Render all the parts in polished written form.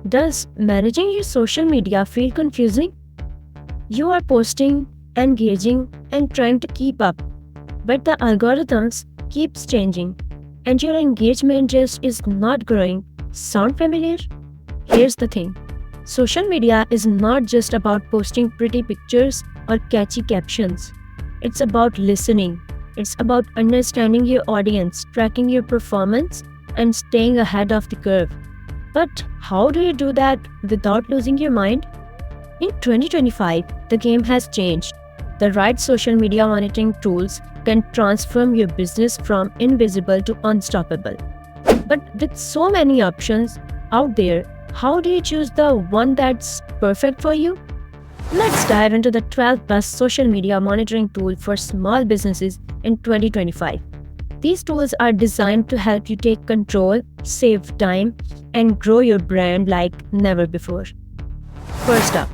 Does managing your social media feel confusing? You are posting, engaging, and trying to keep up, but the algorithms keeps changing, and your engagement just is not growing. Sound familiar? Here's the thing. Social media is not just about posting pretty pictures or catchy captions. It's about listening. It's about understanding your audience, tracking your performance, and staying ahead of the curve. But how do you do that without losing your mind? In 2025, the game has changed. The right social media monitoring tools can transform your business from invisible to unstoppable. But with so many options out there, how do you choose the one that's perfect for you? Let's dive into the 12 best social media monitoring tool for small businesses in 2025. These tools are designed to help you take control, save time, and grow your brand like never before. First up,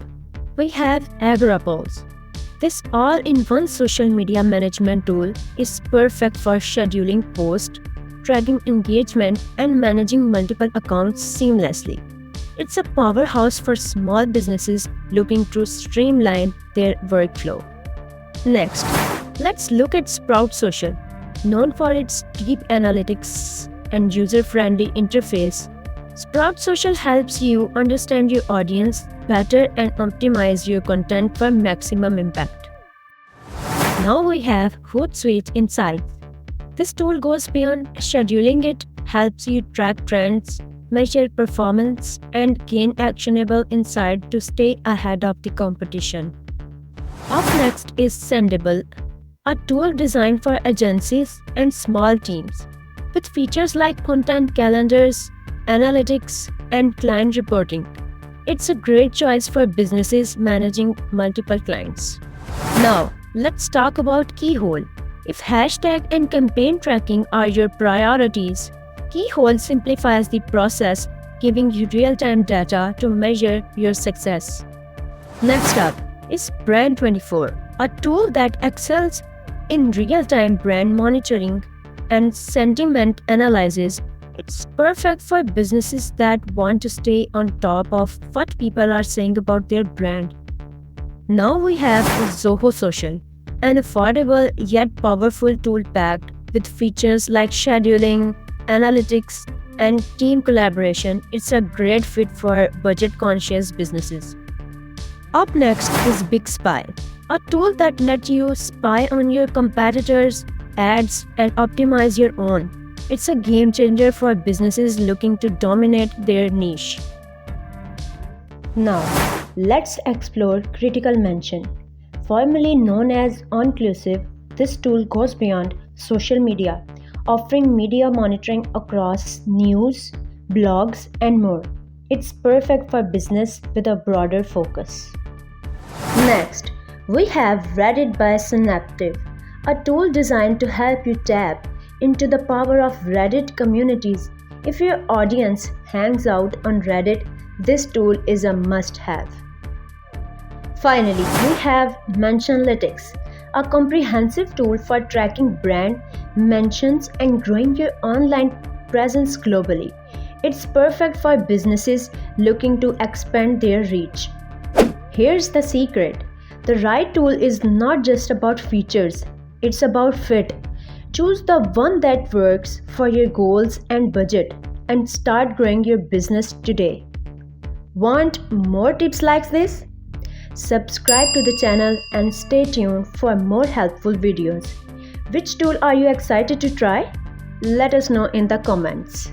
we have Agorapulse. This all-in-one social media management tool is perfect for scheduling posts, tracking engagement, and managing multiple accounts seamlessly. It's a powerhouse for small businesses looking to streamline their workflow. Next, let's look at Sprout Social. Known for its deep analytics and user-friendly interface, Sprout Social helps you understand your audience better and optimize your content for maximum impact. Now we have Hootsuite Insights. This tool goes beyond scheduling. It helps you track trends, measure performance, and gain actionable insight to stay ahead of the competition. Up next is Sendable, a tool designed for agencies and small teams. With features like content calendars, analytics, and client reporting, it's a great choice for businesses managing multiple clients. Now, let's talk about Keyhole. If hashtag and campaign tracking are your priorities, Keyhole simplifies the process, giving you real-time data to measure your success. Next up is Brand24, a tool that excels in real-time brand monitoring and sentiment analysis. It's perfect for businesses that want to stay on top of what people are saying about their brand. Now we have Zoho Social, an affordable yet powerful tool packed with features like scheduling, analytics, and team collaboration. It's a great fit for budget-conscious businesses. Up next is BigSpy, a tool that lets you spy on your competitors' ads and optimize your own. It's a game changer for businesses looking to dominate their niche. Now, let's explore Critical Mention. Formerly known as Onclusive, this tool goes beyond social media, offering media monitoring across news, blogs, and more. It's perfect for business with a broader focus. Next, we have Reddit by Synaptive, a tool designed to help you tap into the power of Reddit communities. If your audience hangs out on Reddit, this tool is a must-have. Finally, we have Mentionlytics, a comprehensive tool for tracking brand mentions and growing your online presence globally. It's perfect for businesses looking to expand their reach. Here's the secret. The right tool is not just about features, it's about fit. Choose the one that works for your goals and budget and start growing your business today. Want more tips like this? Subscribe to the channel and stay tuned for more helpful videos. Which tool are you excited to try? Let us know in the comments.